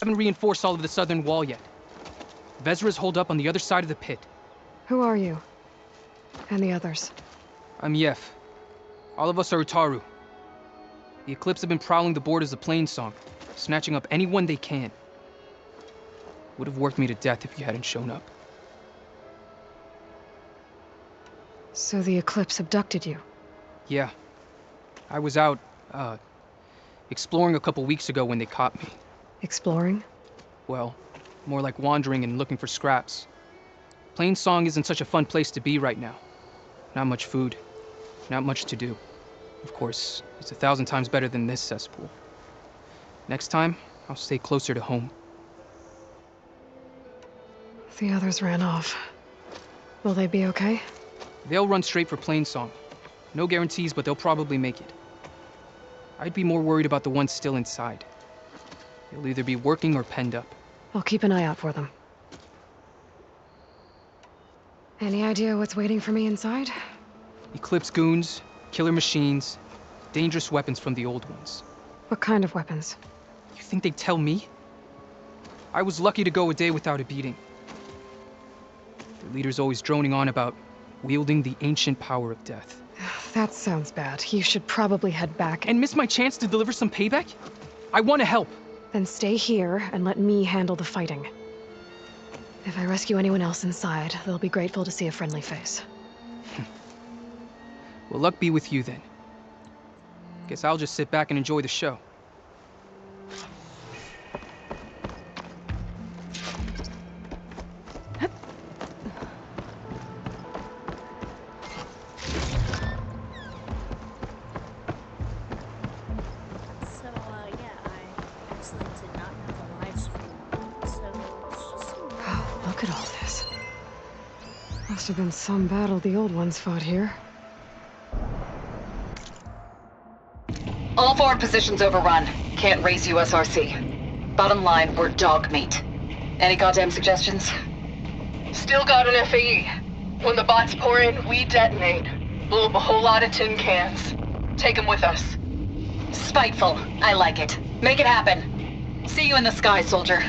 Haven't reinforced all of the southern wall yet. Vezra's holed up on the other side of the pit. Who are you? And the others? I'm Yef. All of us are Utaru. The Eclipse have been prowling the borders of Plainsong, snatching up anyone they can. Would have worked me to death if you hadn't shown up. So the Eclipse abducted you? Yeah. I was out, exploring a couple weeks ago when they caught me. Exploring? Well, more like wandering and looking for scraps. Plainsong isn't such a fun place to be right now. Not much food, not much to do. Of course, it's 1,000 times better than this cesspool. Next time, I'll stay closer to home. The others ran off. Will they be okay? They'll run straight for Plainsong. No guarantees, but they'll probably make it. I'd be more worried about the ones still inside. They'll either be working or penned up. I'll keep an eye out for them. Any idea what's waiting for me inside? Eclipse goons, killer machines, dangerous weapons from the old ones. What kind of weapons? You think they'd tell me? I was lucky to go a day without a beating. The leader's always droning on about wielding the ancient power of death. That sounds bad. You should probably head back And miss my chance to deliver some payback? I want to help. Then stay here and let me handle the fighting. If I rescue anyone else inside, they'll be grateful to see a friendly face. Well, luck be with you then. Guess I'll just sit back and enjoy the show. Oh, look at all this. Must have been some battle the old ones fought here. All forward positions overrun. Can't raise USRC. Bottom line, we're dog meat. Any goddamn suggestions? Still got an FAE. When the bots pour in, we detonate. Blow up a whole lot of tin cans. Take them with us. Spiteful. I like it. Make it happen. See you in the sky, soldier.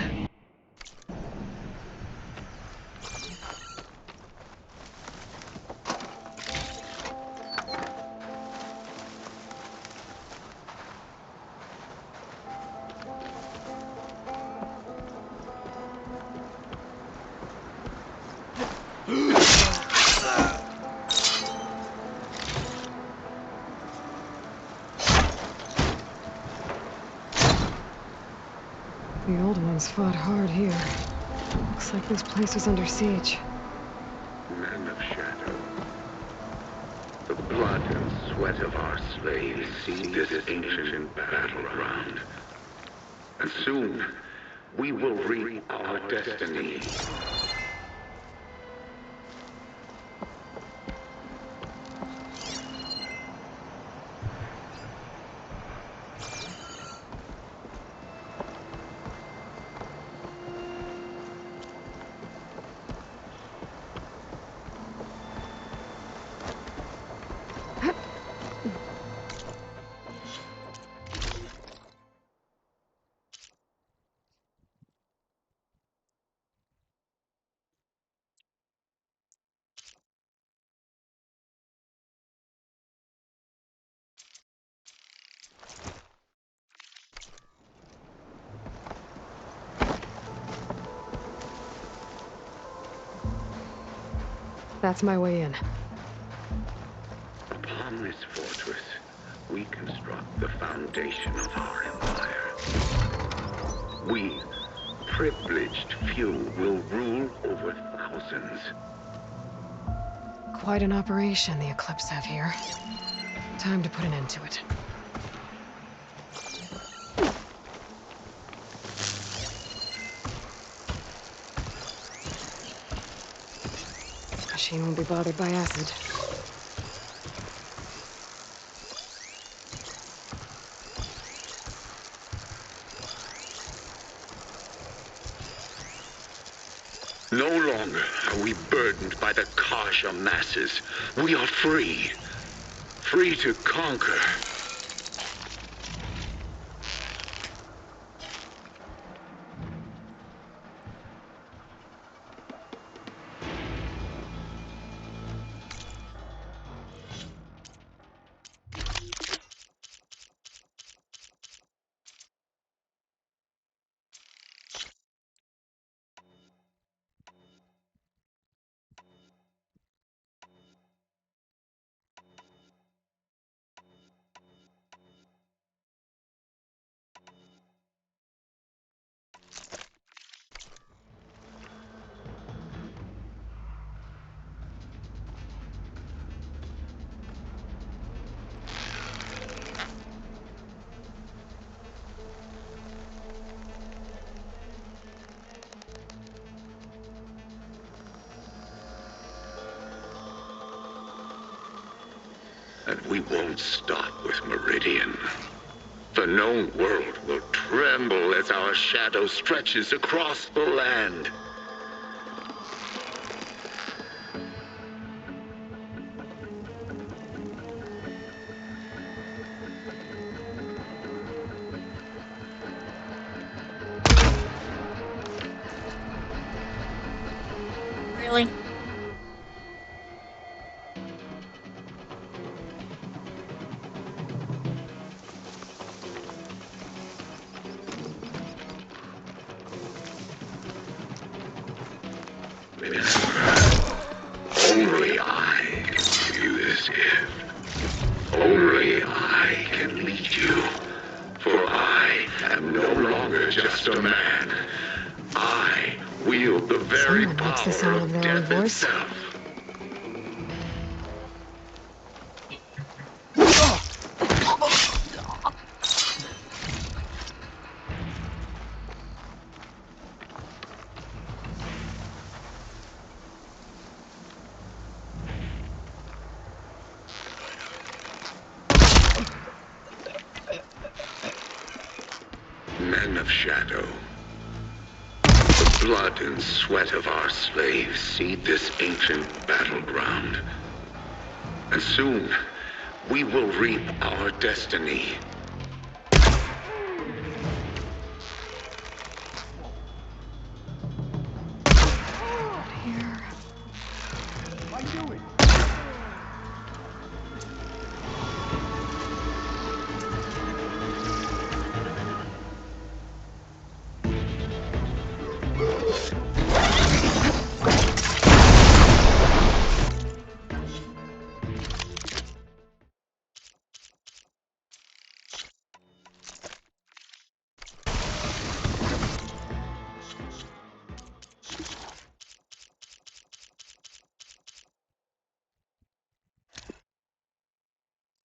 The old ones fought hard here. Looks like this place was under siege. Men of shadow. The blood and sweat of our slaves seed this ancient battleground. And soon, we will reap our destiny. That's my way in. Upon this fortress, we construct the foundation of our empire. We, privileged few, will rule over thousands. Quite an operation the Eclipse have here. Time to put an end to it. Machine won't be bothered by acid. No longer are we burdened by the Kasha masses. We are free. Free to conquer. And we won't stop with Meridian. The known world will tremble as our shadow stretches across the land. Really? Only I can do this gift. Only I can lead you. For I am no longer just a man. I wield the very Someone makes the power sound of of their own death voice. itself. Men of Shadow. The blood and sweat of our slaves seed this ancient battleground. And soon, we will reap our destiny. Here.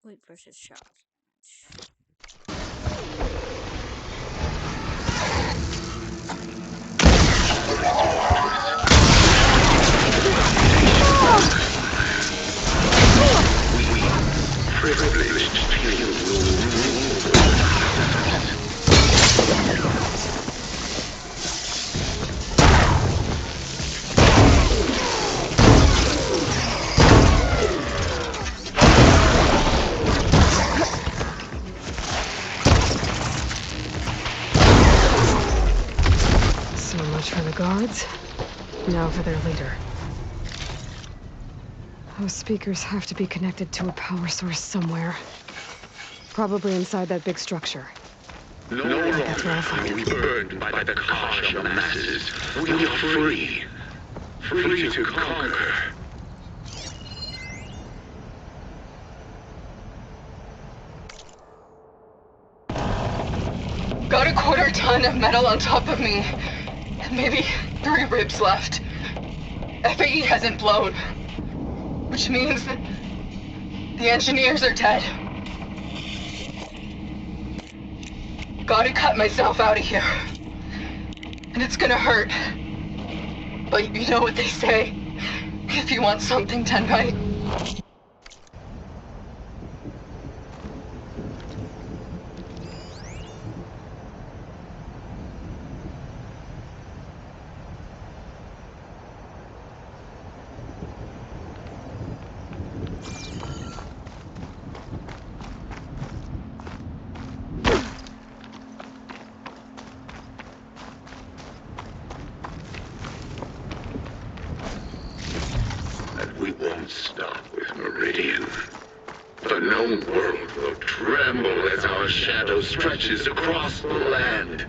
Wait versus shot. Privileged few will rule. So much for the guards. Now for their leader. Those speakers have to be connected to a power source somewhere. Probably inside that big structure. No That's where I'll longer find are we him. burdened by the Kasha masses. We are free. Free to conquer. Got a quarter ton of metal on top of me. Maybe 3 ribs left. FAE hasn't blown. Which means that the engineers are dead. Gotta cut myself out of here. And it's gonna hurt. But you know what they say. If you want something done right, And we won't stop with Meridian. The known world will tremble as our shadow stretches across the land.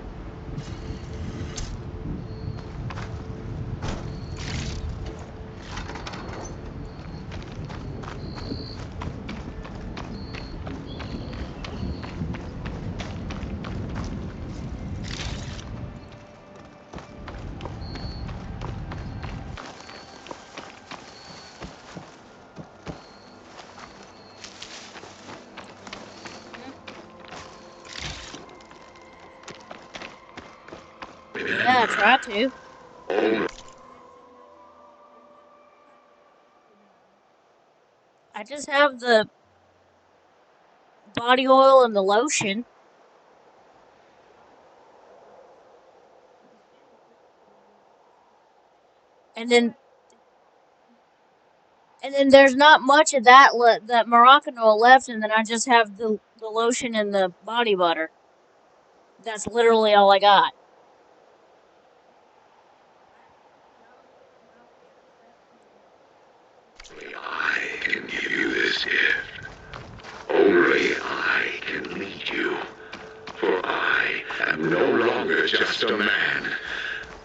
Yeah, try to. Only I just have the body oil and the lotion. And then there's not much of that that Moroccan oil left, and then I just have the lotion and the body butter. That's literally all I got. Only I can give you this gift. Only I can lead you. For I am no longer just a man.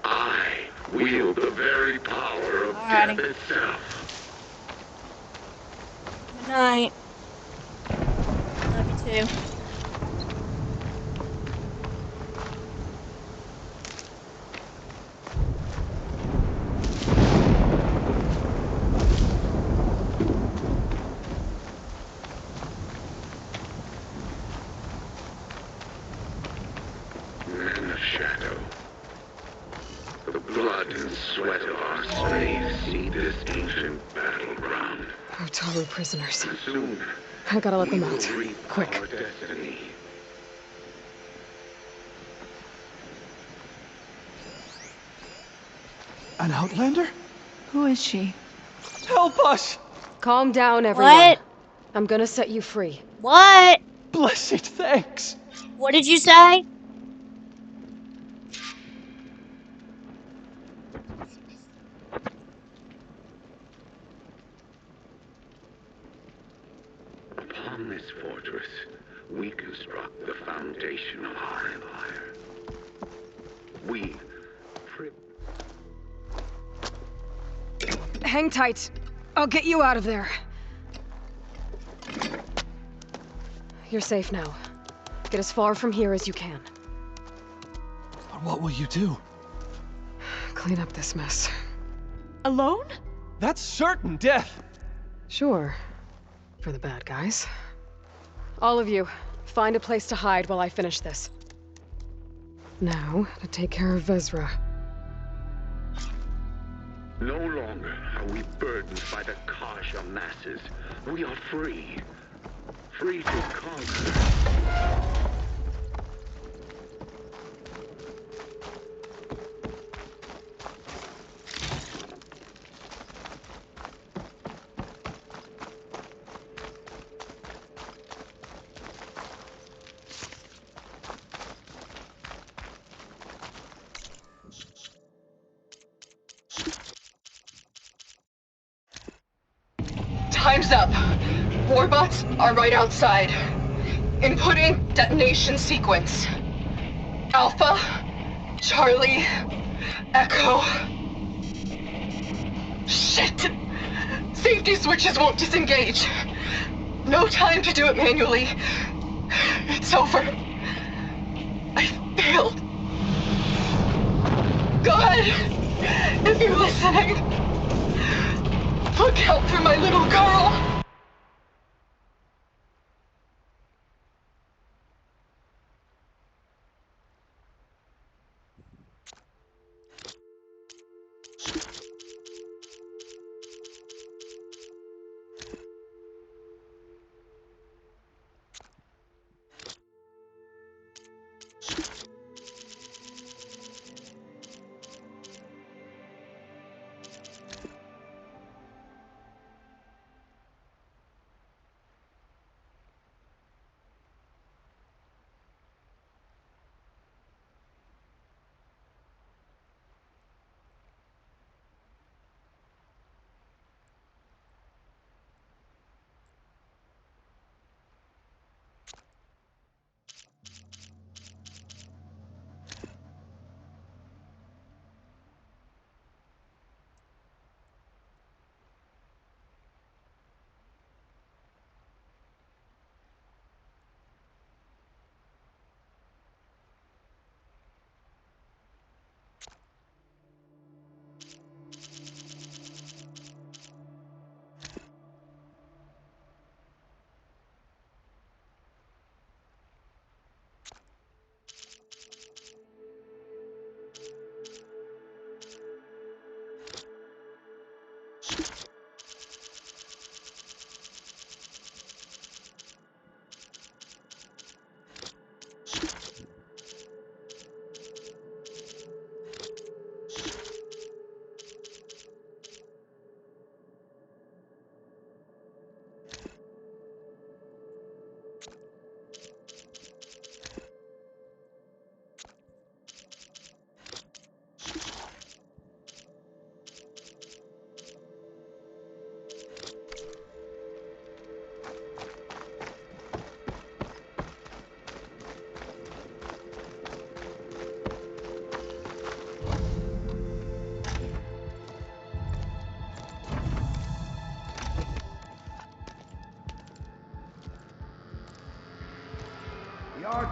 I wield the very power of Alrighty. death itself. Good night. Love you too. Man of Shadow. The blood and sweat of our slaves see this ancient battleground. Otaru prisoners. And soon, I gotta let we them will out. reap Quick. our destiny. An outlander? Who is she? Help us! Calm down, everyone. What? I'm gonna set you free. What? Blessed thanks! What did you say? Upon this fortress, we construct the foundation of our empire. We Hang tight. I'll get you out of there. You're safe now. Get as far from here as you can. But what will you do? Clean up this mess. Alone? That's certain death! Sure. For the bad guys. All of you, find a place to hide while I finish this. Now, to take care of Vezra. no longer are we burdened by the Kasha masses. We are free. Free to conquer. Time's up. Warbots are right outside. Inputting detonation sequence. Alpha, Charlie, Echo. Shit! Safety switches won't disengage. No time to do it manually. It's over. I failed. God, if you're listening, look out for my little girl.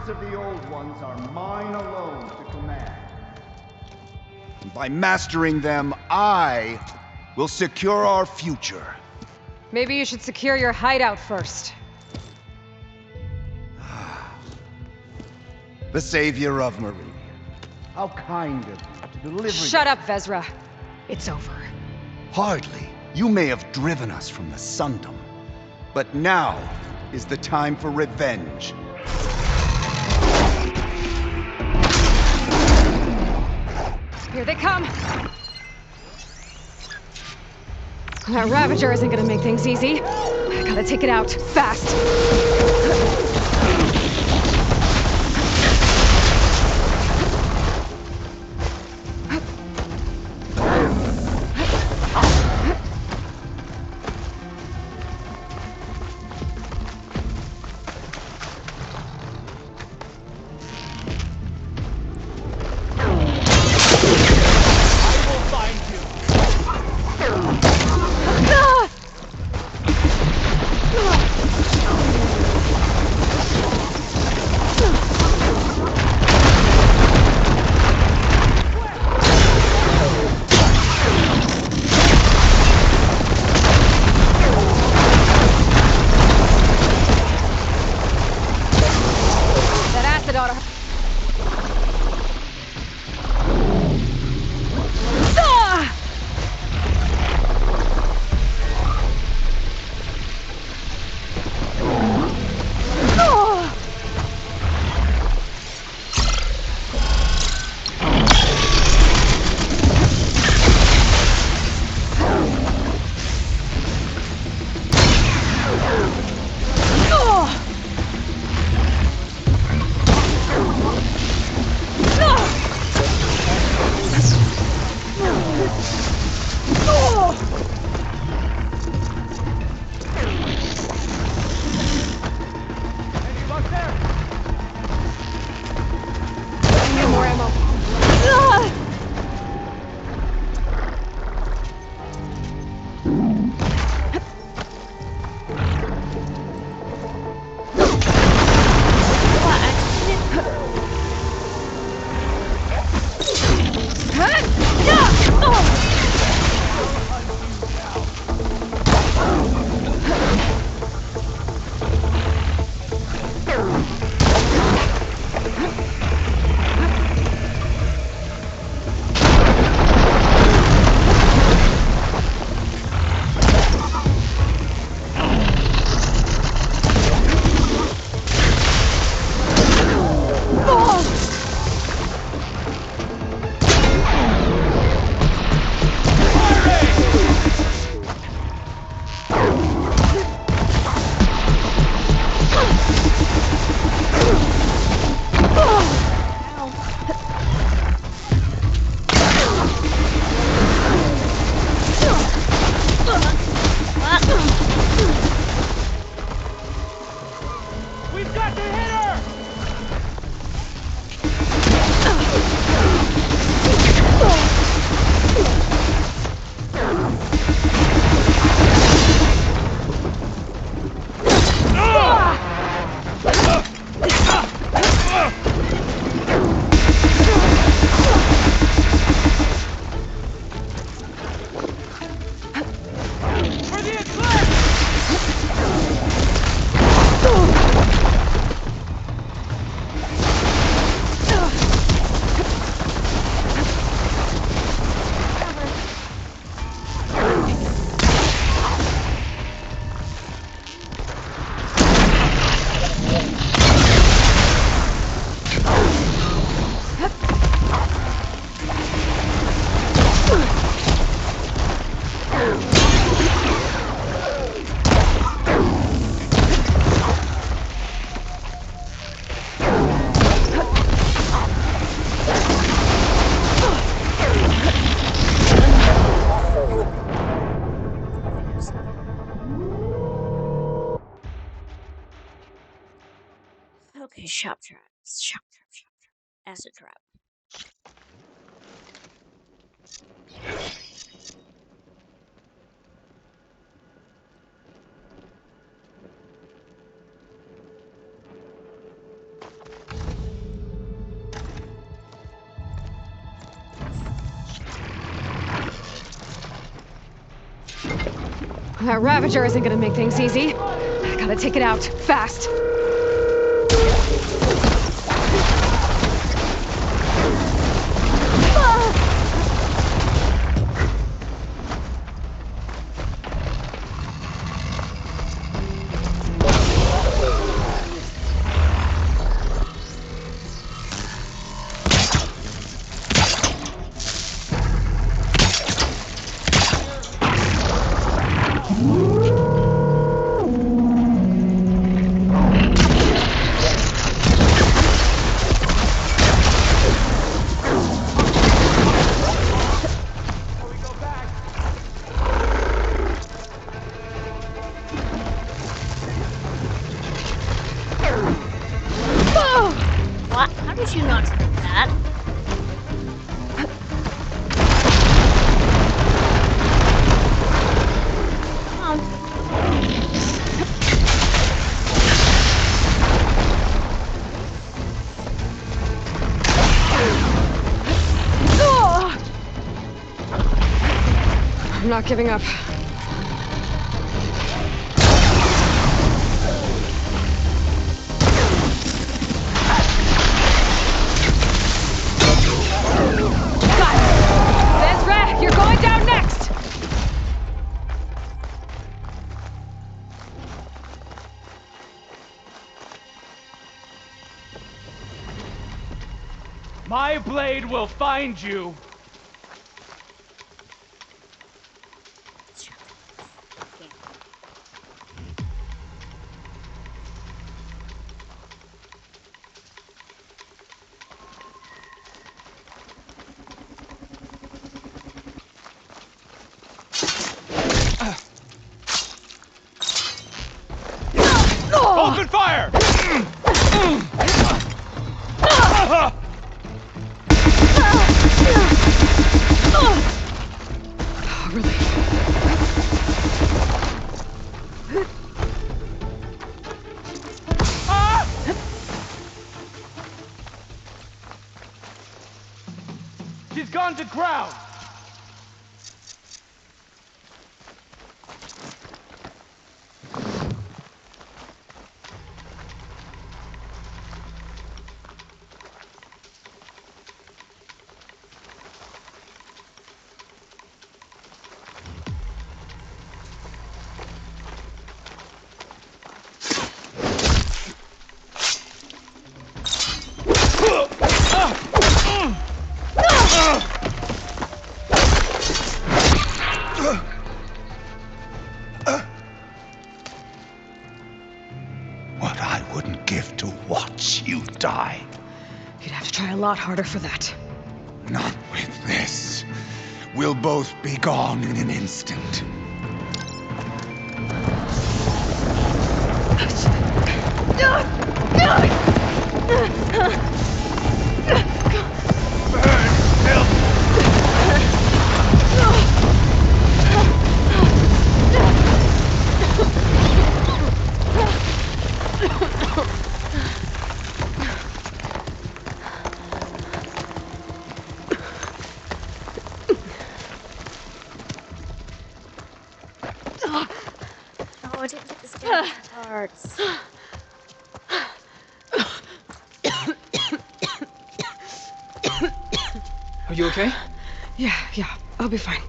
secrets of the Old Ones are mine alone to command. And by mastering them, I will secure our future. Maybe you should secure your hideout first. The savior of Meridian. How kind of you to deliver. Shut up, Vezra. It's over. Hardly. You may have driven us from the Sundom, but now is the time for revenge. Here they come! That Ravager isn't gonna make things easy. I gotta take it out, fast! Okay, shop trap. Shop trap, shop trap. Acid trap. That Ravager isn't gonna make things easy. I gotta take it out, fast. What? How did you not see that? Come on. I'm not giving up. Vezra, you're going down next! My blade will find you. Open fire! Oh, really? She's gone to ground. What I wouldn't give to watch you die. You'd have to try a lot harder for that. Not with this. We'll both be gone in an instant. Oh, I didn't get the stamina parts. Are you okay? Yeah, I'll be fine.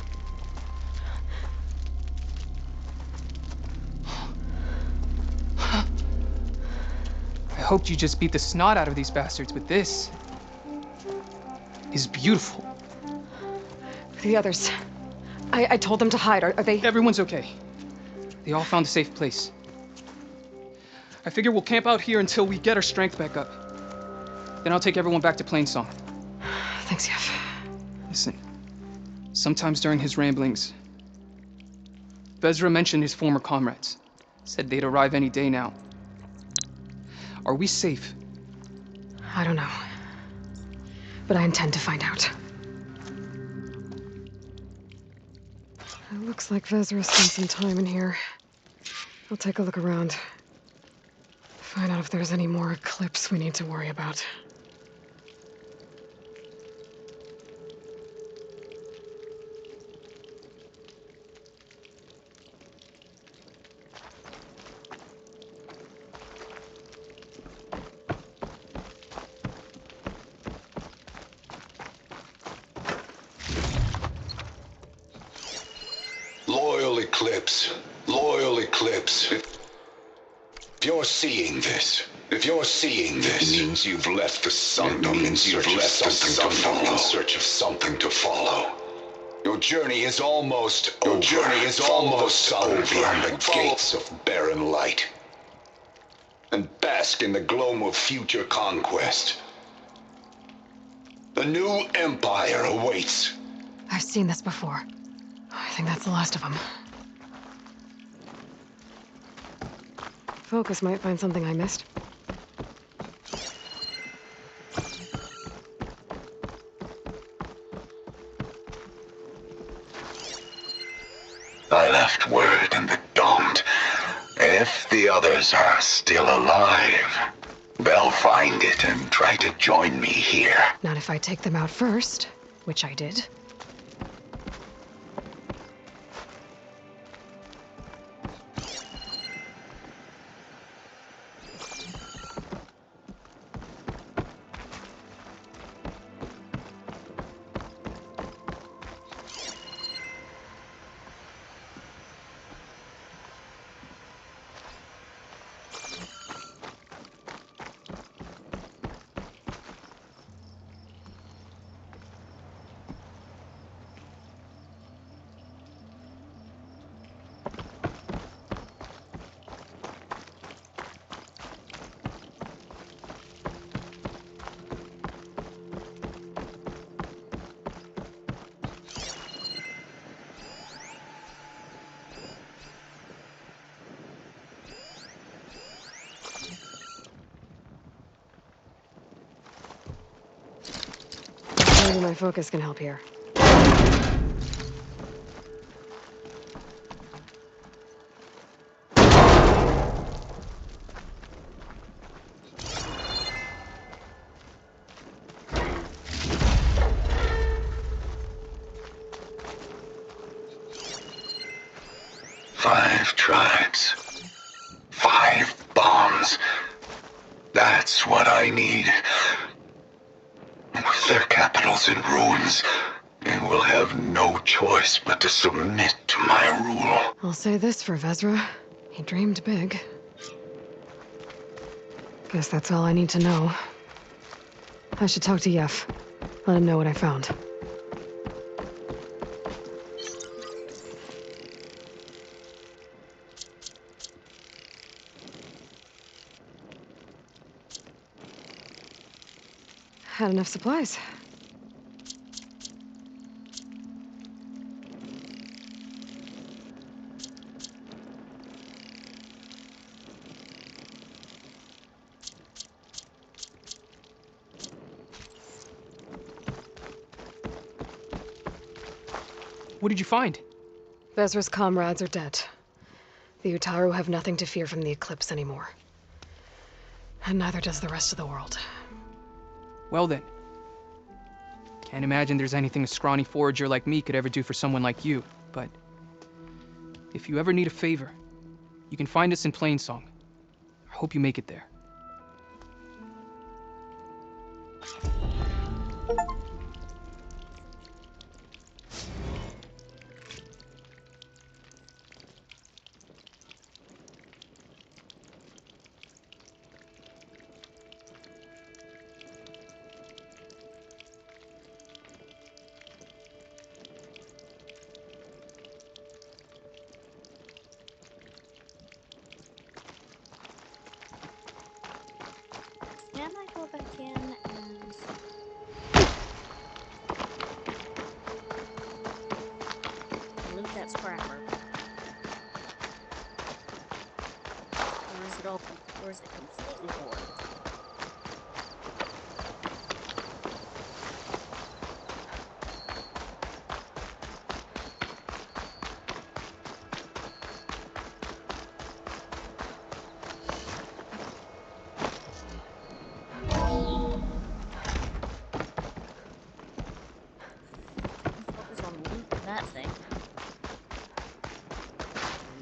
I hoped you just beat the snot out of these bastards, but this is beautiful. The others. I told them to hide. Are they... Everyone's okay. They all found a safe place. I figure we'll camp out here until we get our strength back up. Then I'll take everyone back to Plainsong. Thanks, Yev. Listen, sometimes during his ramblings, Vezra mentioned his former comrades. Said they'd arrive any day now. Are we safe? I don't know. But I intend to find out. It looks like Vezra spent some time in here. I'll take a look around. Find out if there's any more Eclipse we need to worry about. Eclipse. Loyal Eclipse. If you're seeing this, it means you've left the Sundom in search of something to follow. Your journey is almost over. Beyond the gates of barren light. And bask in the gloam of future conquest. The new empire awaits. I've seen this before. I think that's the last of them. Focus might find something I missed. I left word in the Domed. If the others are still alive, they'll find it and try to join me here. Not if I take them out first, which I did. Maybe my focus can help here. Five tribes. 5 bombs. That's what I need. With their capitals in ruins, they will have no choice but to submit to my rule. I'll say this for Vezra. He dreamed big. Guess that's all I need to know. I should talk to Yef. Let him know what I found. Had enough supplies. What did you find? Vezra's comrades are dead. The Utaru have nothing to fear from the Eclipse anymore. And neither does the rest of the world. Well then. Can't imagine there's anything a scrawny forager like me could ever do for someone like you, but if you ever need a favor, you can find us in Plainsong. I hope you make it there. Can I go back in and loot that scrapper? Or is it open? Or is it completely void? Focus on looting that thing.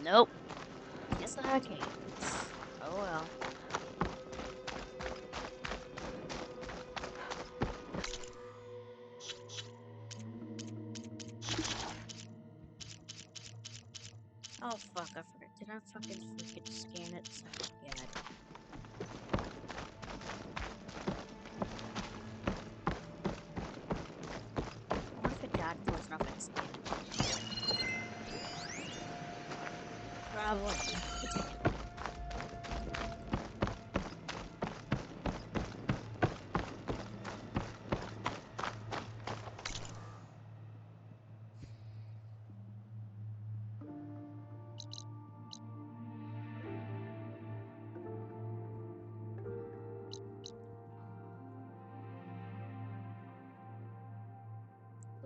Nope. Guess I can't. Oh well. Oh fuck, I forgot. Did I fucking freaking scan it? Son of a god. What if it died close enough I can scan it? Probably. It's okay.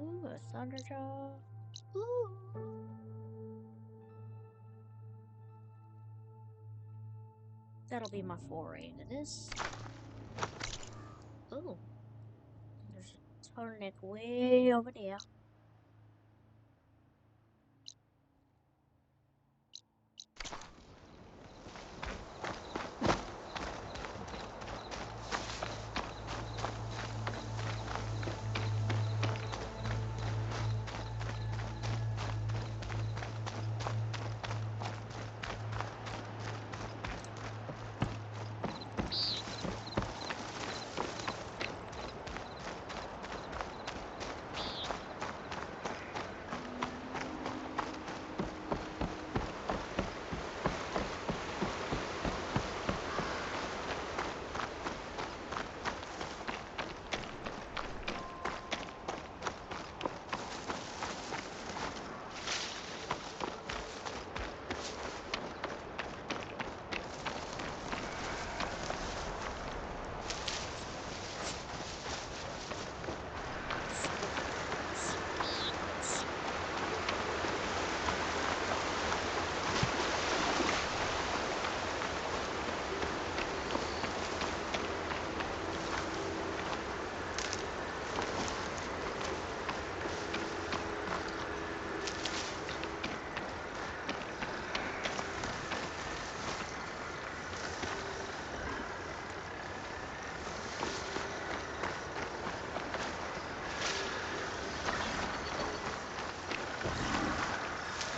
Ooh, a Thunderjaw. Ooh. That'll be my foray into this. Ooh. There's a Turtleneck way over there.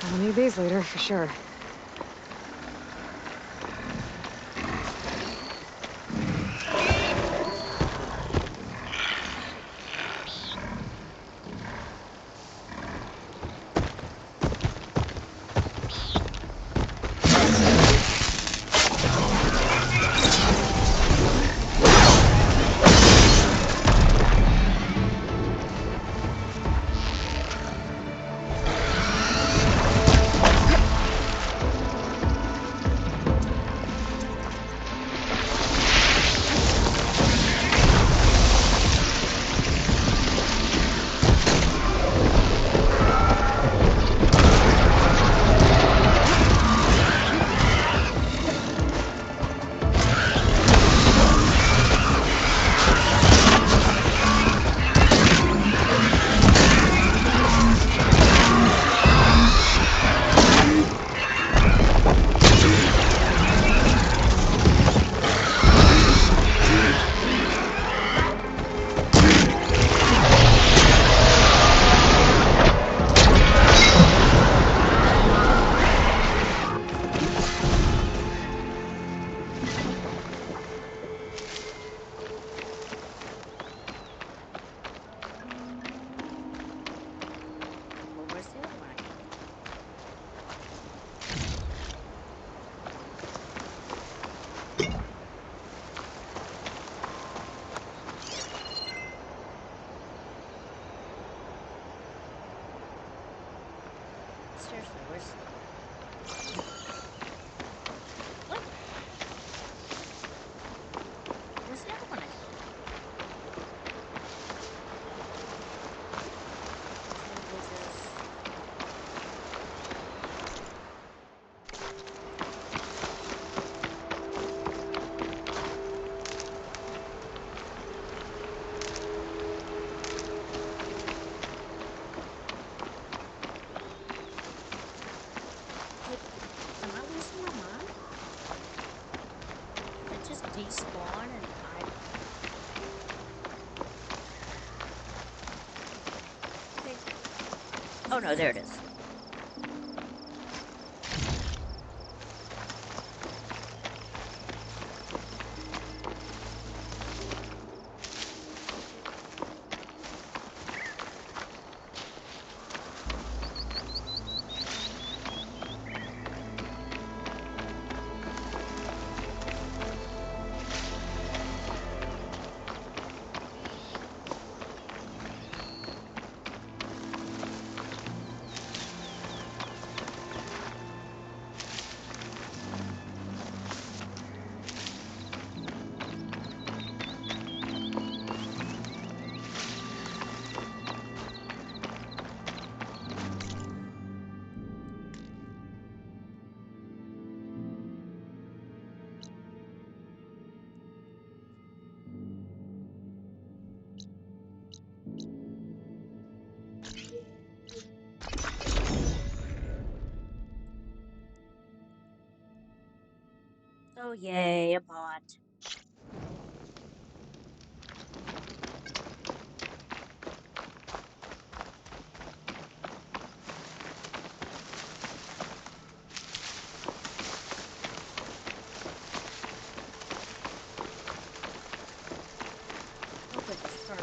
I'll need these later, for sure. Seriously, where's... What? Where's the other one I killed? Am I losing my mind? Did it just despawn and I... Okay. Oh no, there it is. yay, a bot. Okay, start.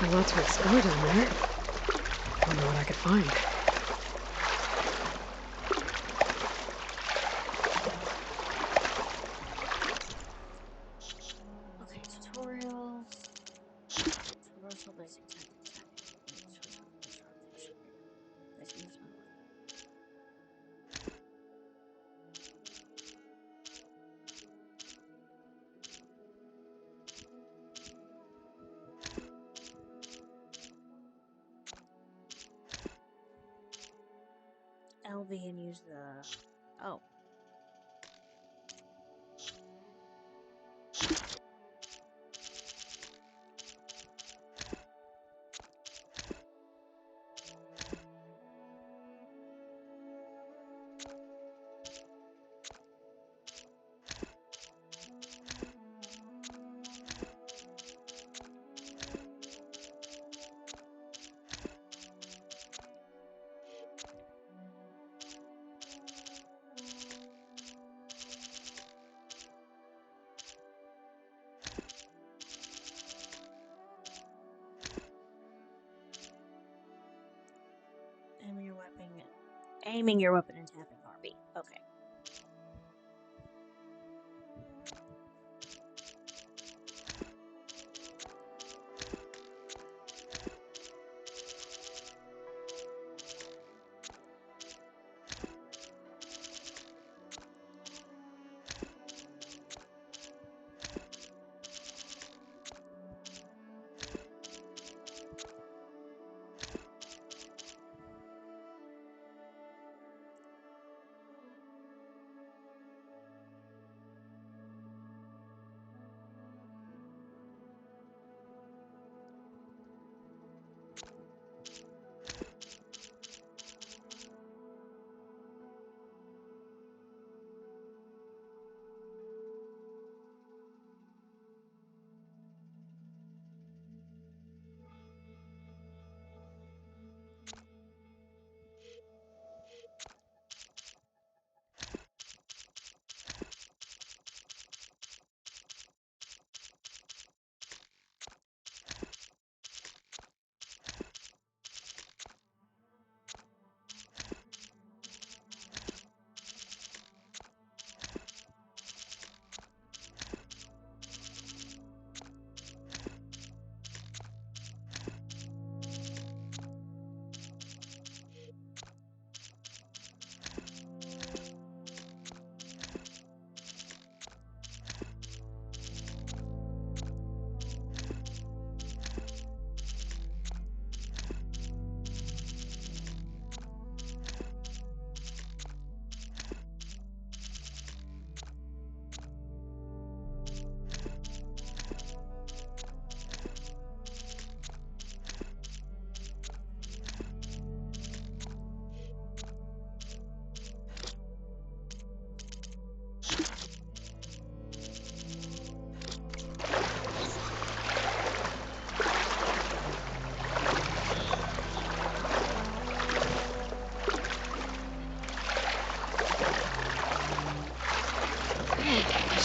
There's a lot to explore down there. Wonder what I could find. Okay, tutorials. Traversal basic tactics. Basic movement. LB and use the... Oh. aiming your weapon and tapping RB. Okay.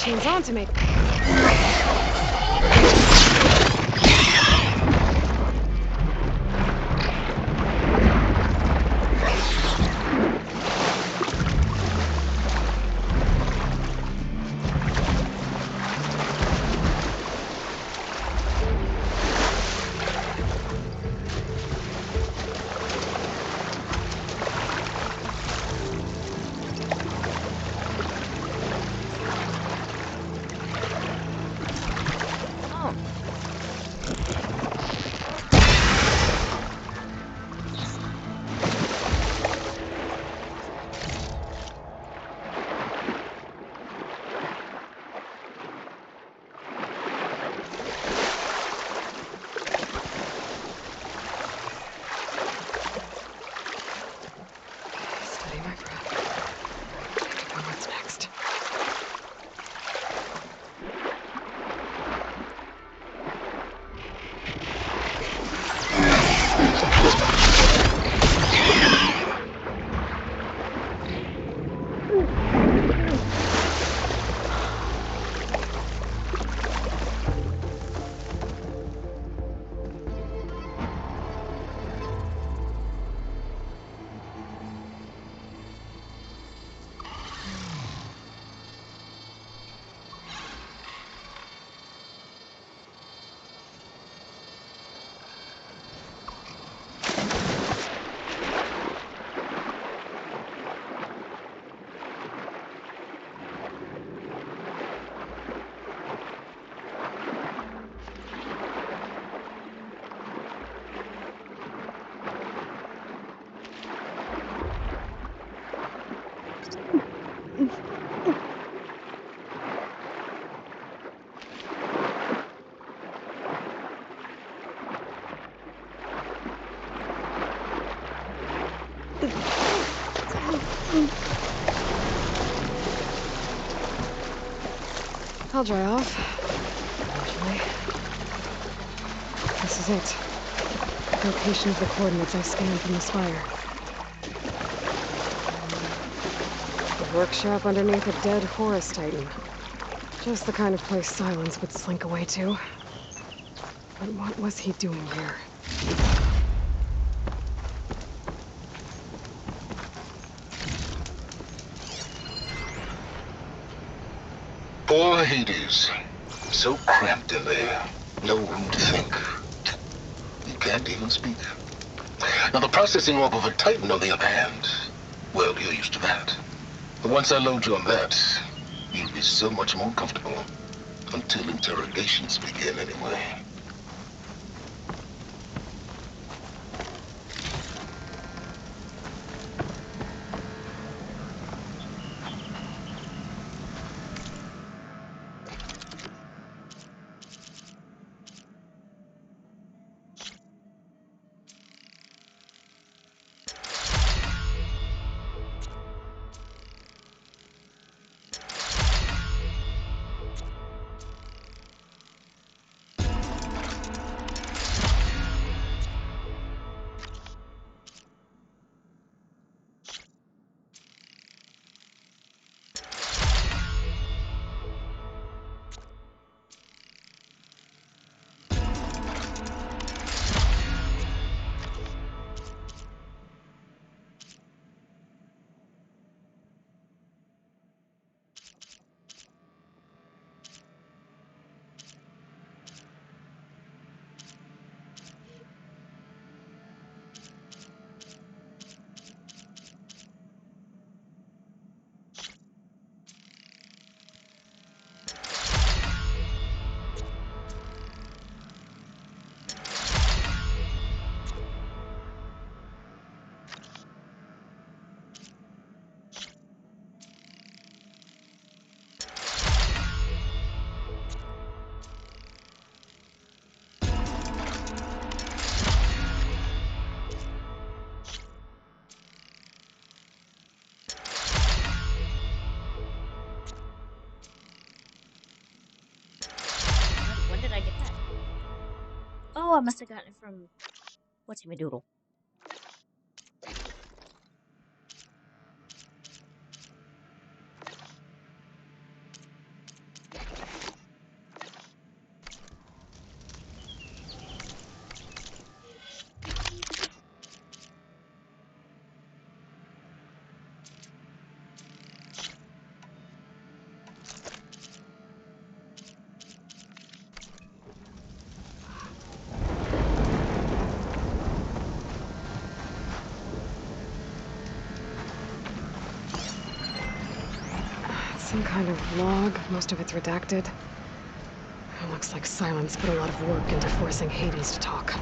Machine's on to me. Steady my breath. Now what's next? I'll dry off. Eventually. This is it. Location of the coordinates I scanned from the spire. A workshop underneath a dead forest titan. Just the kind of place Silence would slink away to. But what was he doing here? Poor Hades. So cramped in there. No room to think. He can't even speak. Now the processing orb of a Titan, on the other hand, well, you're used to that. But once I load you on that, you'll be so much more comfortable. Until interrogations begin, anyway. When did I get that? Oh, I must have gotten it from What's-My-Doodle. Some kind of log, most of it's redacted. It looks like Silence put a lot of work into forcing Hades to talk.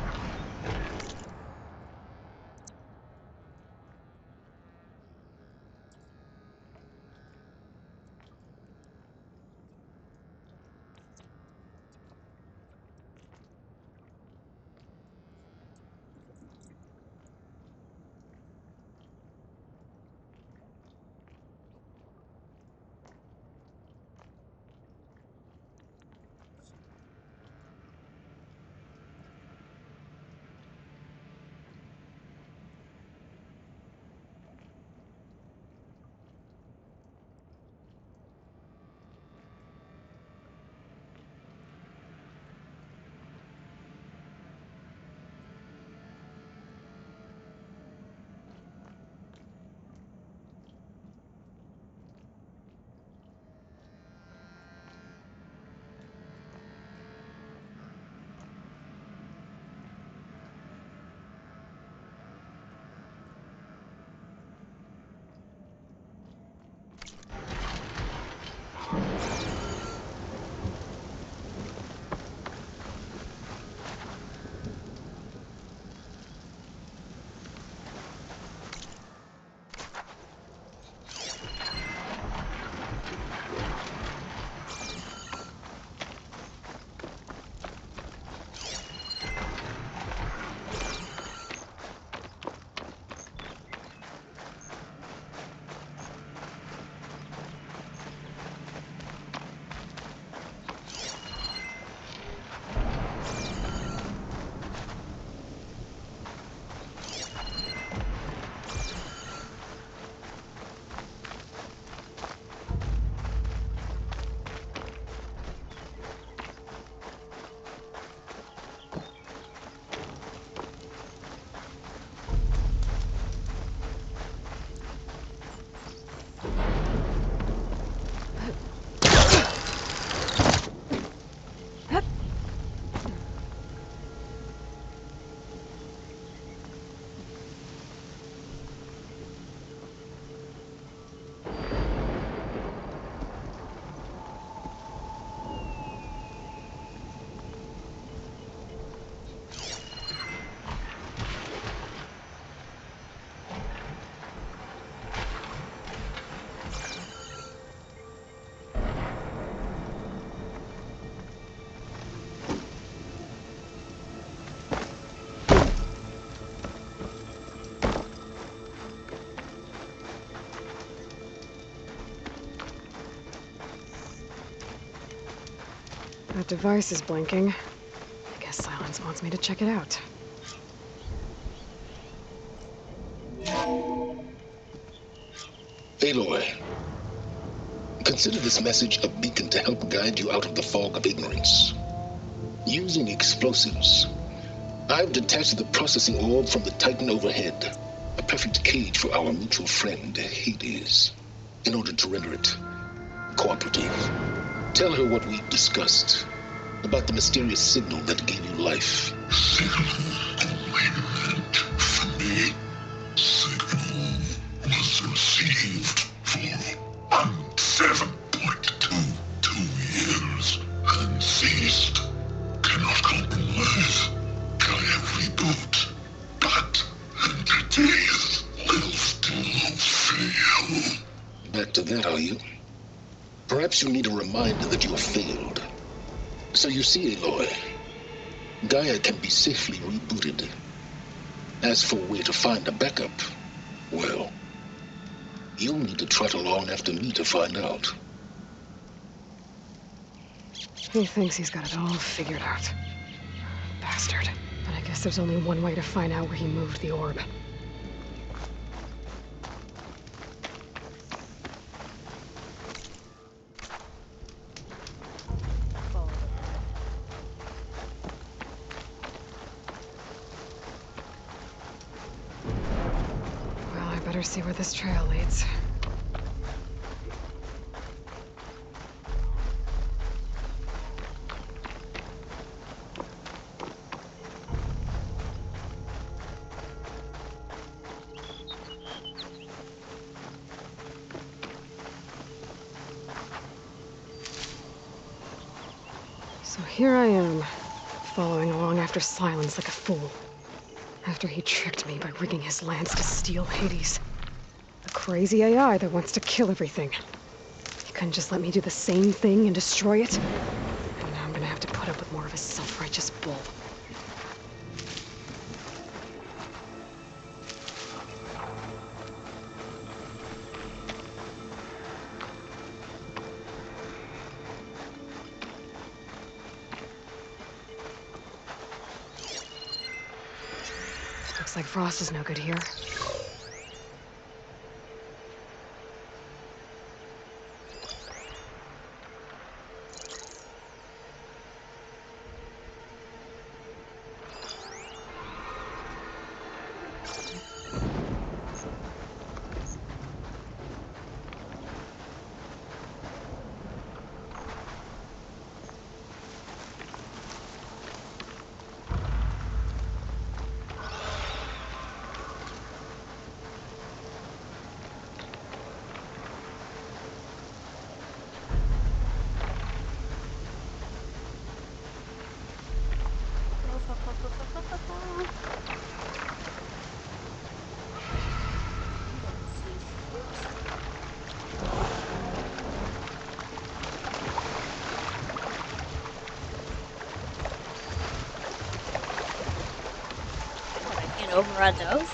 That device is blinking. I guess Silence wants me to check it out. Aloy, consider this message a beacon to help guide you out of the fog of ignorance. Using explosives, I've detached the processing orb from the Titan overhead, a perfect cage for our mutual friend, Hades, in order to render it cooperative. Tell her what we've discussed about the mysterious signal that gave you life. Signal for me. Signal was received for 7.22 years and ceased. Cannot compromise. Can reboot. But entities will still fail. Back to that, are you? Perhaps you need a reminder that you have failed. So you see, Aloy, Gaia can be safely rebooted. As for where to find a backup, well, you'll need to trot along after me to find out. He thinks he's got it all figured out. Bastard. But I guess there's only one way to find out where he moved the orb. Well, I better see where this trail leads. So here I am, following along after Silence like a fool. After he tricked me by rigging his lance to steal Hades. The crazy AI that wants to kill everything. He couldn't just let me do the same thing and destroy it. And now I'm gonna have to put up with more of his self-righteous bull. Looks like Frost is no good here. Override those?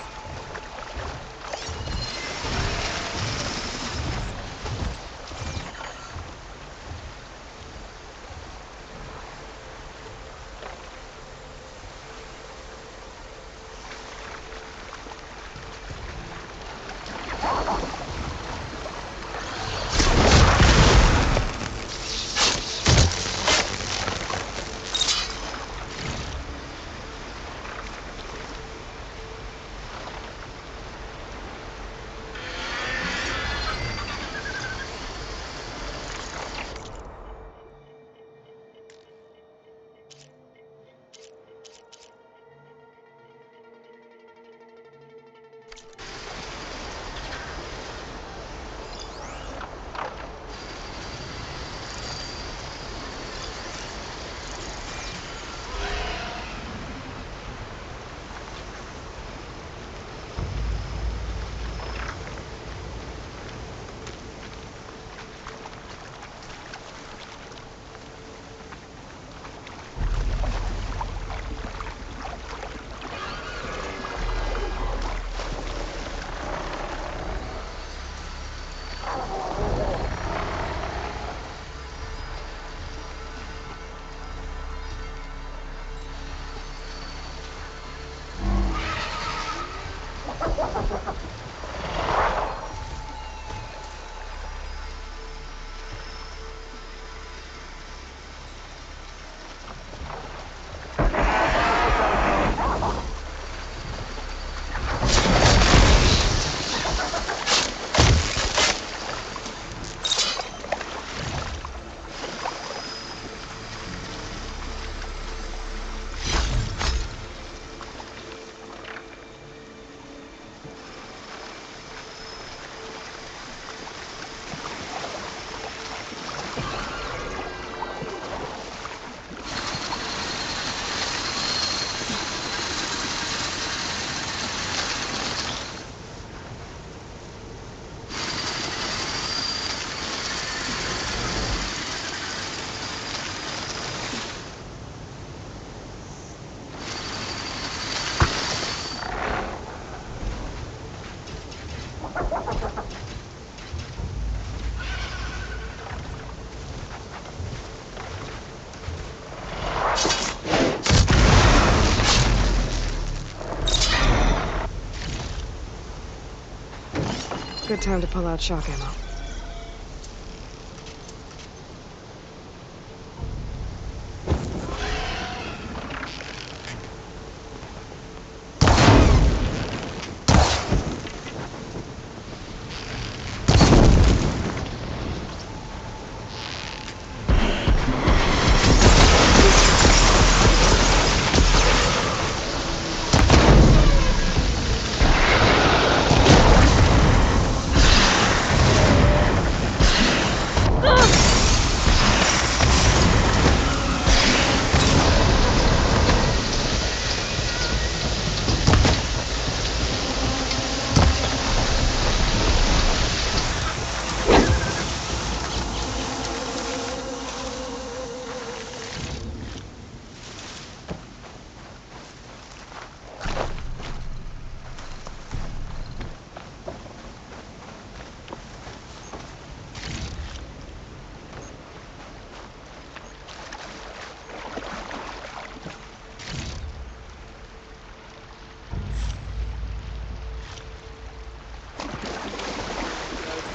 Good time to pull out shock ammo.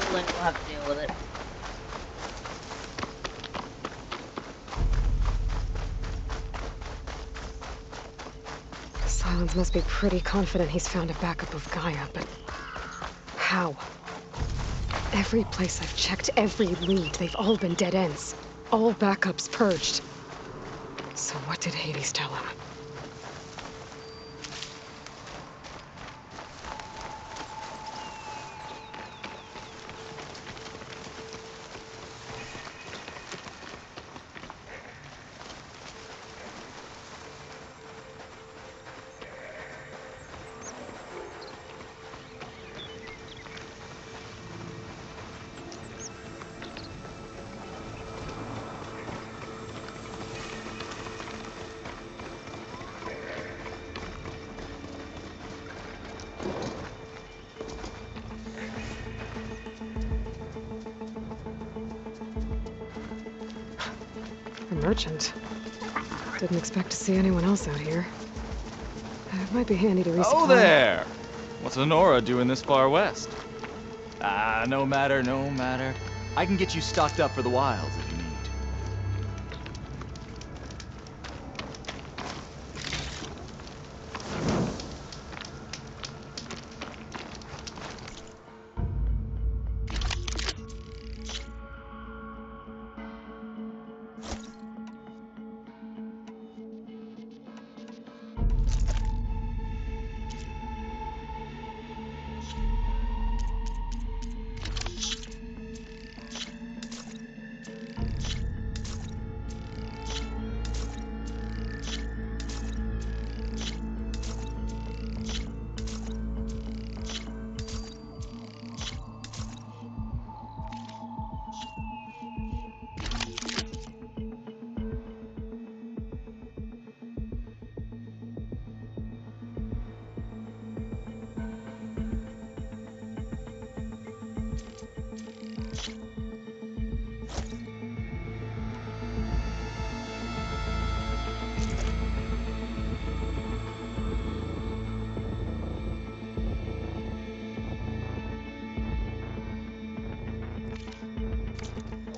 We'll have to deal with it. Silence must be pretty confident he's found a backup of Gaia, but how? Every place I've checked, every lead, they've all been dead ends. All backups purged. So what did Hades tell him? A merchant. Didn't expect to see anyone else out here. It might be handy to resupply. Oh there! What's Honora doing this far west? Ah, no matter, no matter. I can get you stocked up for the wilds if you need.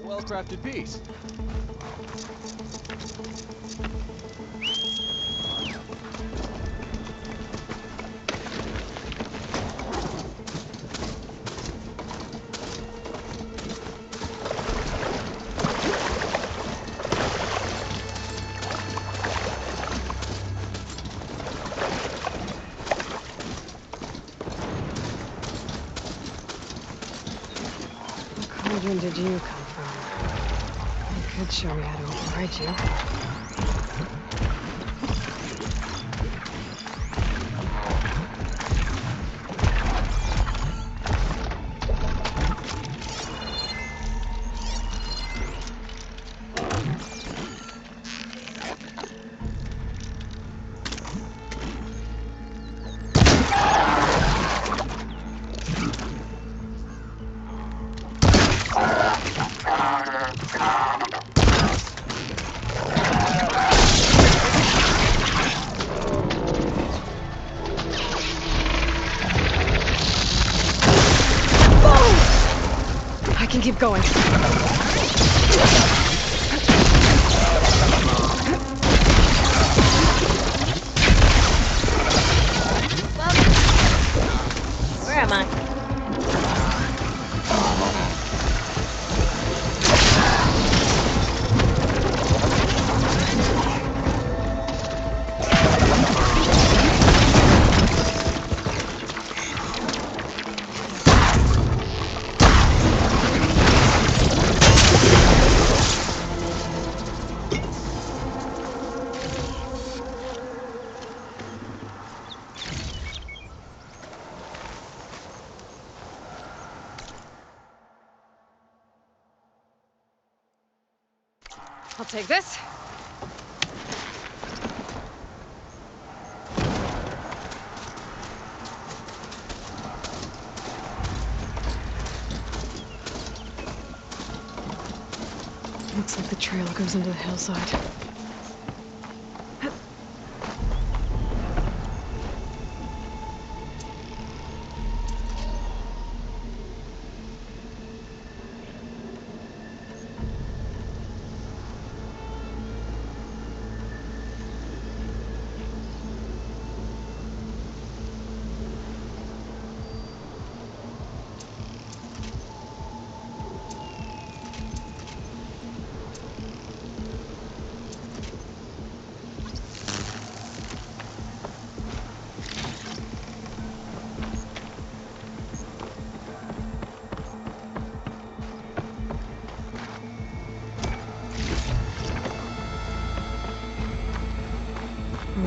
Well-crafted piece. What cauldron did you come from? You could show me how to override you. keep going. Where am I? I'll take this. Looks like the trail goes into the hillside.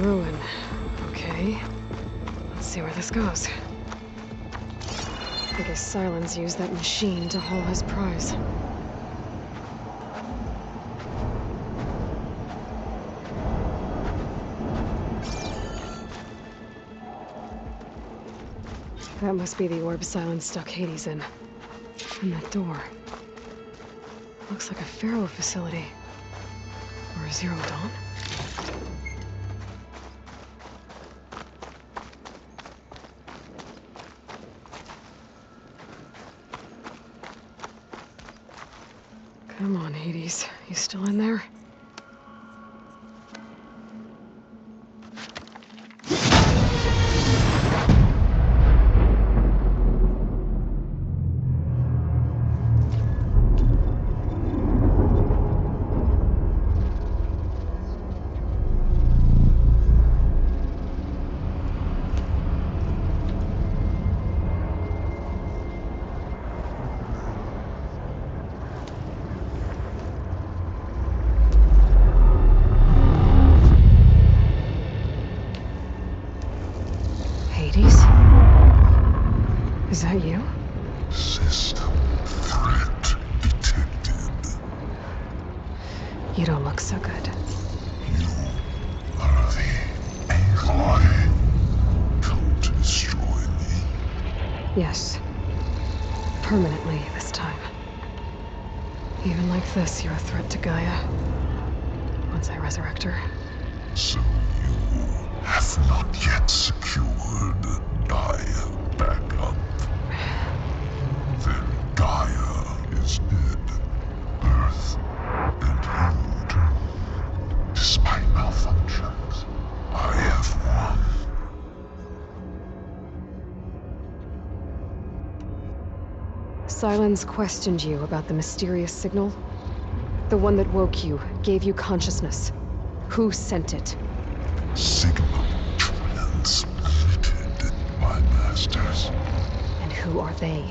Ruin. Okay. Let's see where this goes. I guess Silence used that machine to haul his prize. That must be the orb Silence stuck Hades in. And that door. Looks like a Pharaoh facility. Or a Zero Dawn? Come on, Hades. You still in there? Hades? Is that you? System threat detected. You don't look so good. You are the Aloy. Come to destroy me. Yes. Permanently this time. Even like this, you're a threat to Gaia. Once I resurrect her. So you have not yet secured Gaia back up. Then Gaia is dead. Earth and you too. Despite malfunctions, I have won. Silence questioned you about the mysterious signal? The one that woke you, gave you consciousness. Who sent it? Signal transmitted by masters. And who are they?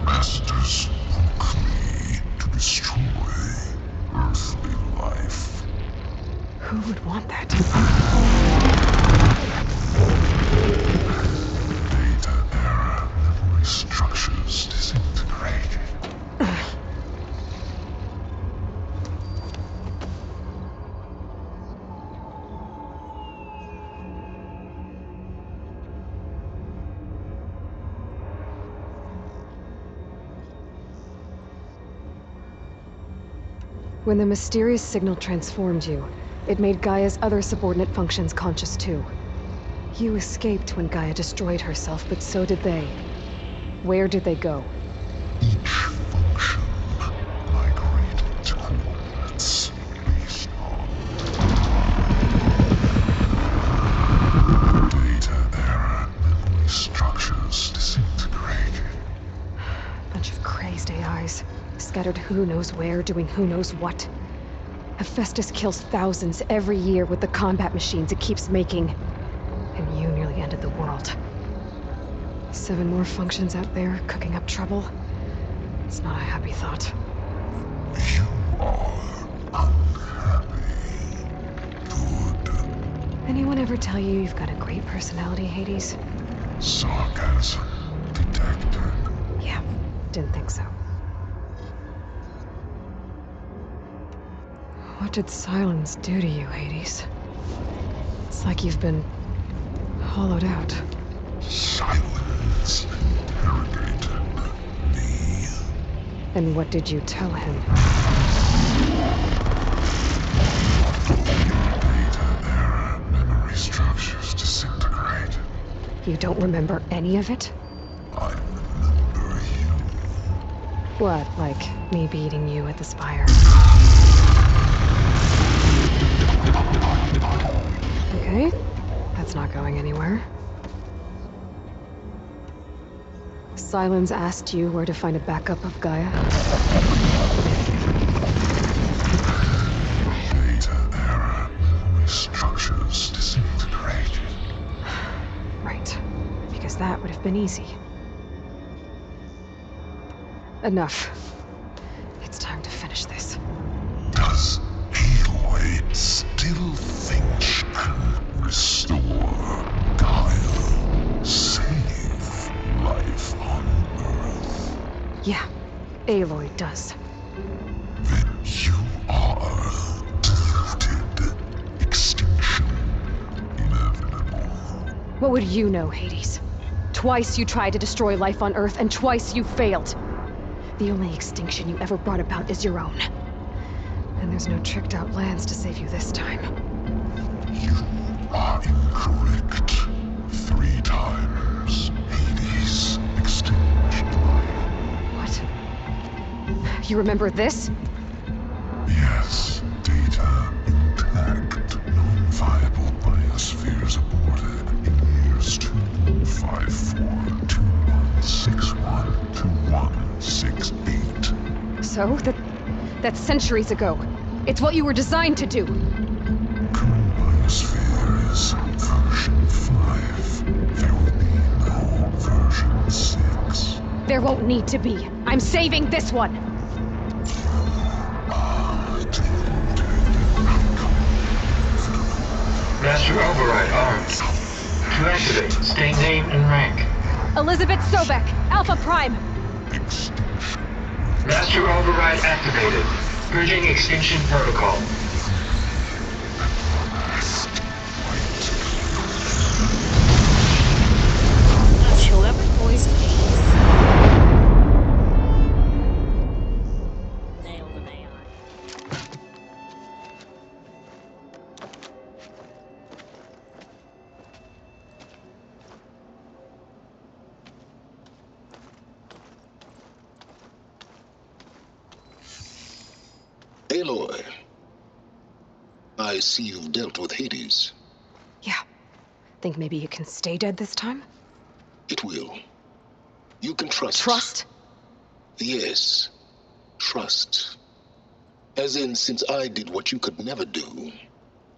Masters woke me to destroy earthly life. Who would want that? Data error, memory structures disintegrated. When the mysterious signal transformed you, it made Gaia's other subordinate functions conscious too. You escaped when Gaia destroyed herself, but so did they. Where did they go? Each function scattered who knows where, doing who knows what. Hephaestus kills thousands every year with the combat machines it keeps making. And you nearly ended the world. 7 more functions out there, cooking up trouble. It's not a happy thought. You are unhappy. Good. Anyone ever tell you you've got a great personality, Hades? Sarcasm detected. Yeah, didn't think so. What did silence do to you, Hades? It's like you've been hollowed out. Silence interrogated me. And what did you tell him? Data error, memory structures disintegrate. You don't remember any of it? I remember you. What, like me beating you at the Spire? Okay, that's not going anywhere. Silence asked you where to find a backup of Gaia. Data error, memory structures disintegrate. Right, because that would have been easy. Enough. It's time to finish this. Does Aloy still think she can restore Gaia? Save life on Earth? Yeah, Aloy does. Then you are deluded. Extinction inevitable. What would you know, Hades? Twice you tried to destroy life on Earth, and twice you failed. The only extinction you ever brought about is your own. And there's no tricked-out lands to save you this time. You are incorrect. 3 times. Hades extinguished life. What? You remember this? Yes. Data intact. Non-viable biospheres aborted in years 254, 2161, 2168. So? That's centuries ago. It's what you were designed to do. Current biosphere is version 5. There will be no version 6. There won't need to be. I'm saving this one! Master Override armed. To activate, state name and rank. Elizabeth Sobek, Alpha Prime! Master Override activated. Bridging extinction protocol. Gosh, whoever poisoned Hades nailed an AI. Aloy, I see you've dealt with Hades. Yeah. Think maybe you can stay dead this time? It will. You can trust. Trust? Yes. Trust. As in, since I did what you could never do,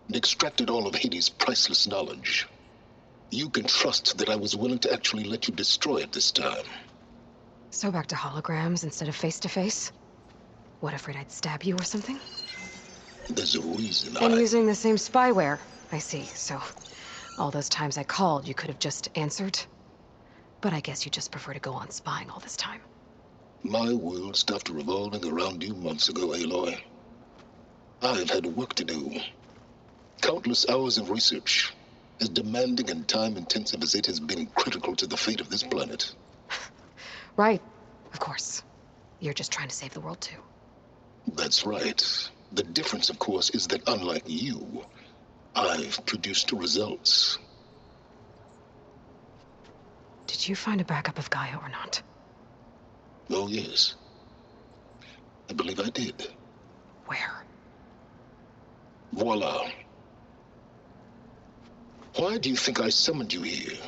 and extracted all of Hades' priceless knowledge, you can trust that I was willing to actually let you destroy it this time. So back to holograms instead of face-to-face? What, afraid I'd stab you or something? There's a reason And using the same spyware. I see, so all those times I called, you could have just answered? But I guess you just prefer to go on spying all this time. My world stopped revolving around you months ago, Aloy. I've had work to do. Countless hours of research, as demanding and time-intensive as it has been critical to the fate of this planet. Right, of course. You're just trying to save the world, too. That's right. The difference, of course, is that unlike you, I've produced results. Did you find a backup of Gaia or not? Oh, yes. I believe I did. Where? Voila. Why do you think I summoned you here?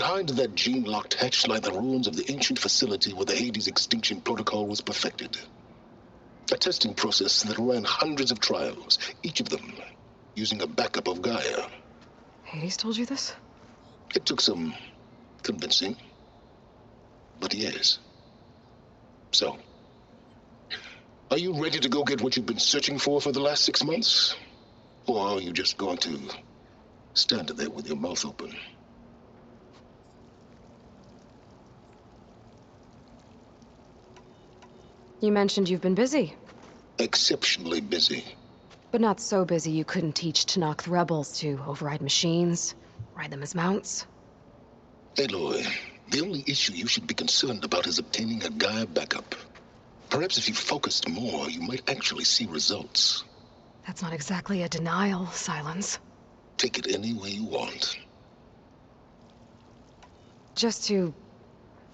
Behind that gene-locked hatch lie the ruins of the ancient facility where the Hades extinction protocol was perfected. A testing process that ran hundreds of trials, each of them using a backup of Gaia. Hades told you this? It took some convincing, but yes. So, are you ready to go get what you've been searching for the last 6 months? Or are you just going to stand there with your mouth open? You mentioned you've been busy. Exceptionally busy. But not so busy you couldn't teach Tanakh the rebels to override machines, ride them as mounts. Aloy, the only issue you should be concerned about is obtaining a Gaia backup. Perhaps if you focused more, you might actually see results. That's not exactly a denial, Silence. Take it any way you want. Just to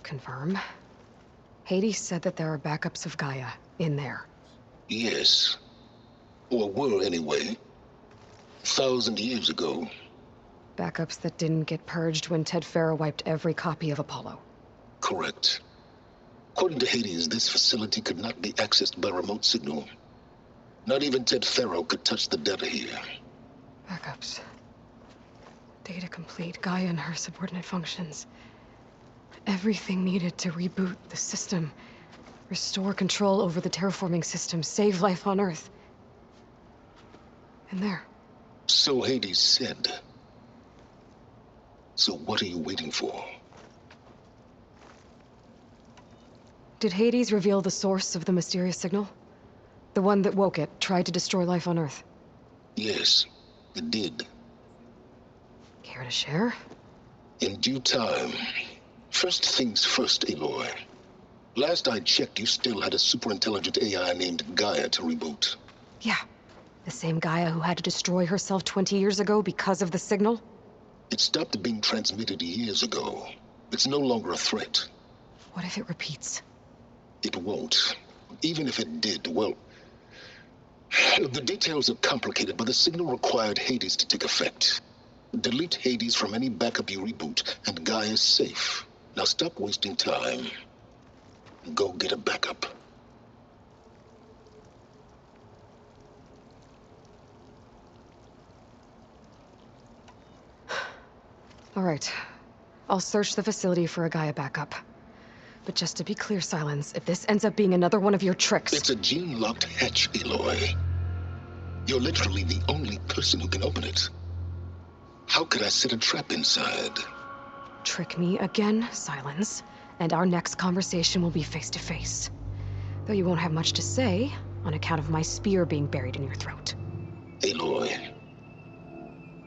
confirm, Hades said that there are backups of Gaia in there. Yes. Or were anyway. 1,000 years ago. Backups that didn't get purged when Ted Farrow wiped every copy of Apollo. Correct. According to Hades, this facility could not be accessed by remote signal. Not even Ted Farrow could touch the data here. Backups. Data complete, Gaia and her subordinate functions. Everything needed to reboot the system. Restore control over the terraforming system, save life on Earth. And there. So Hades said. So what are you waiting for? Did Hades reveal the source of the mysterious signal? The one that woke it, tried to destroy life on Earth? Yes, it did. Care to share? In due time. First things first, Aloy. Last I checked, you still had a superintelligent AI named Gaia to reboot. Yeah. The same Gaia who had to destroy herself 20 years ago because of the signal? It stopped being transmitted years ago. It's no longer a threat. What if it repeats? It won't. Even if it did, well... The details are complicated, but the signal required Hades to take effect. Delete Hades from any backup you reboot, and Gaia's safe. Now stop wasting time. Go get a backup. All right. I'll search the facility for a Gaia backup. But just to be clear, Silence, if this ends up being another one of your tricks... It's a gene-locked hatch, Aloy. You're literally the only person who can open it. How could I set a trap inside? Trick me again, Silence, and our next conversation will be face-to-face. Though you won't have much to say, on account of my spear being buried in your throat. Aloy,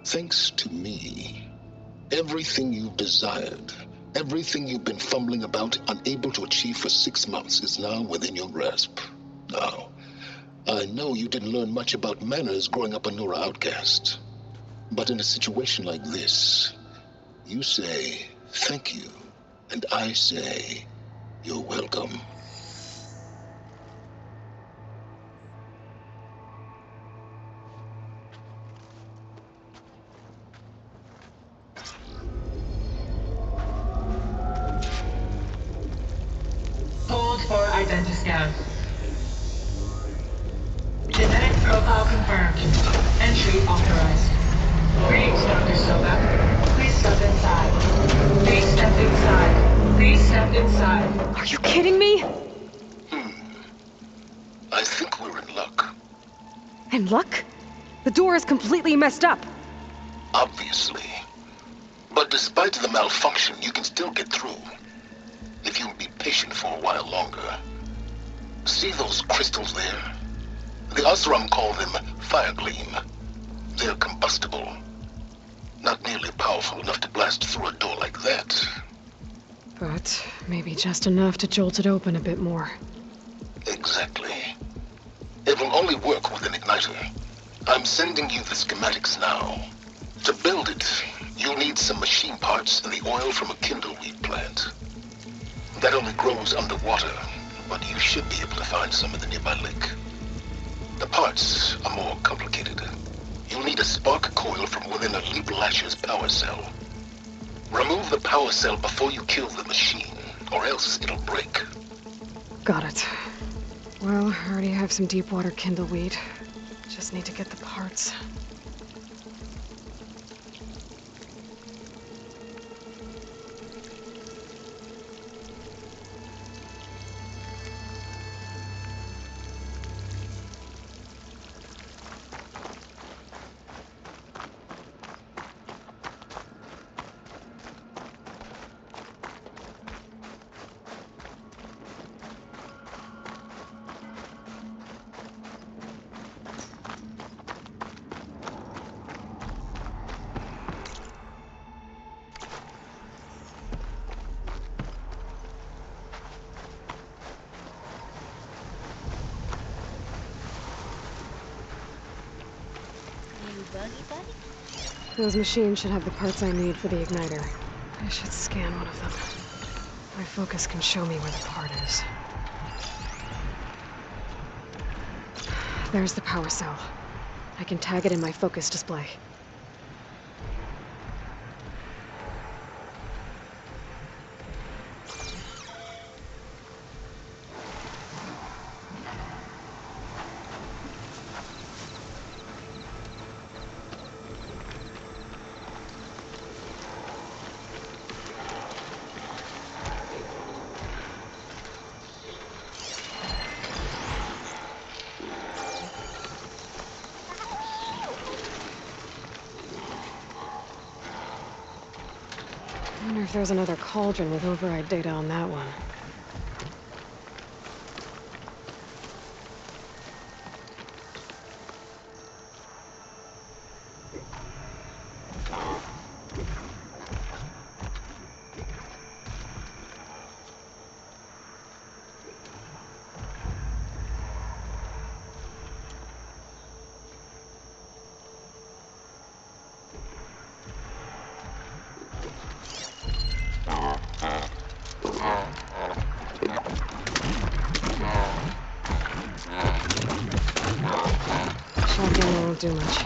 thanks to me, everything you've desired, everything you've been fumbling about, unable to achieve for 6 months, is now within your grasp. Now, I know you didn't learn much about manners growing up a Nora outcast. But in a situation like this, you say, thank you, and I say, you're welcome. Hold for identiscan. Genetic profile confirmed. Entry authorized. Greetings, Dr. Sobek. Please step inside. Please step inside. Please step inside. Are you kidding me? I think we're in luck. In luck? The door is completely messed up. Obviously. But despite the malfunction, you can still get through. If you'll be patient for a while longer. See those crystals there? The Osram call them fire gleam. They're combustible. Not nearly powerful enough to blast through a door like that. But maybe just enough to jolt it open a bit more. Exactly. It will only work with an igniter. I'm sending you the schematics now. To build it, you'll need some machine parts and the oil from a kindleweed plant. That only grows underwater, but you should be able to find some in the nearby lake. The parts are more complicated. You'll need a spark coil from within a Leap Lasher's power cell. Remove the power cell before you kill the machine, or else it'll break. Got it. Well, I already have some deep water kindleweed. Just need to get the parts. Those machines should have the parts I need for the igniter. I should scan one of them. My focus can show me where the part is. There's the power cell. I can tag it in my focus display. I wonder if there's another cauldron with override data on that one. Shotgun won't do much.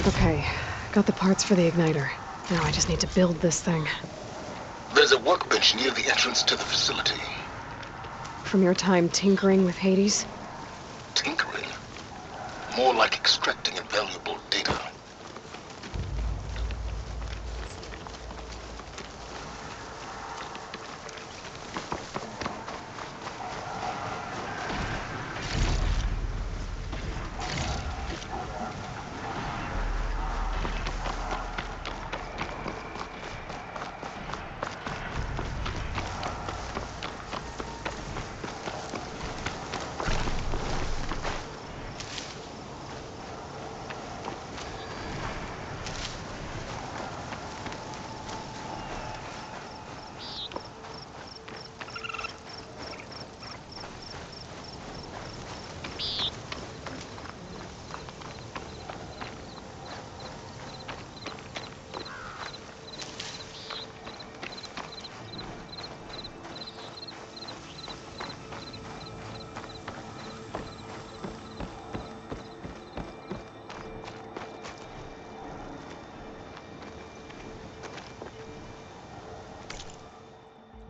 Okay, got the parts for the igniter. Now I just need to build this thing. There's a workbench near the entrance to the facility. From your time tinkering with Hades? Tinkering? More like extracting invaluable data.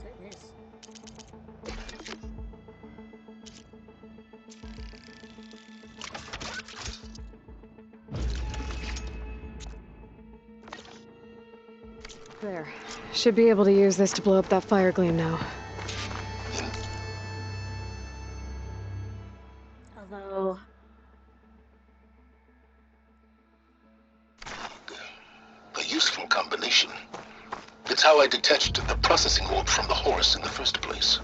Goodness. There. Should be able to use this to blow up that fire gleam now. Although... A useful combination. It's how I detached the processing orb from the Horus in the first place.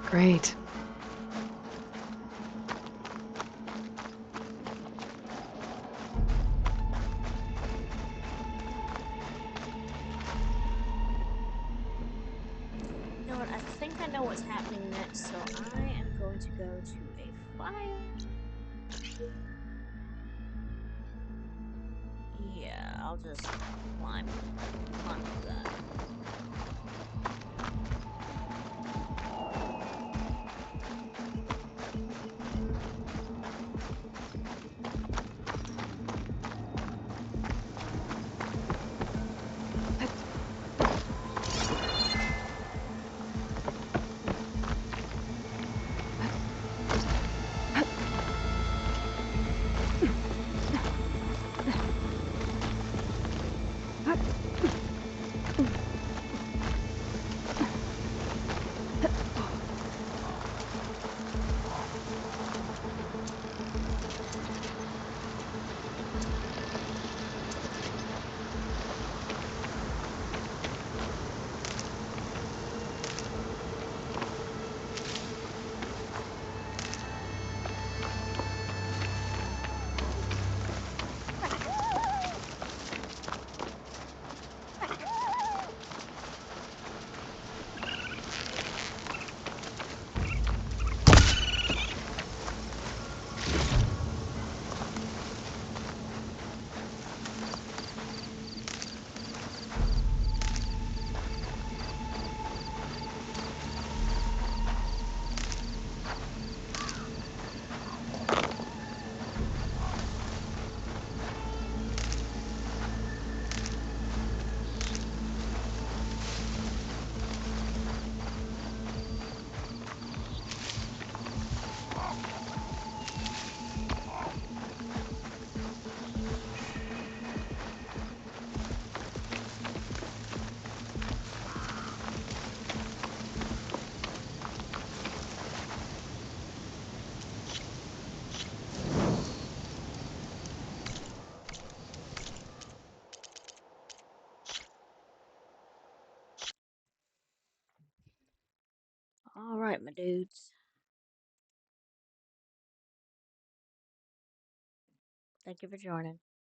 Great. You know what, I think I know what's happening next, so I am going to go to a fire. Yeah, I'll just climb that. Alright, my dudes. Thank you for joining.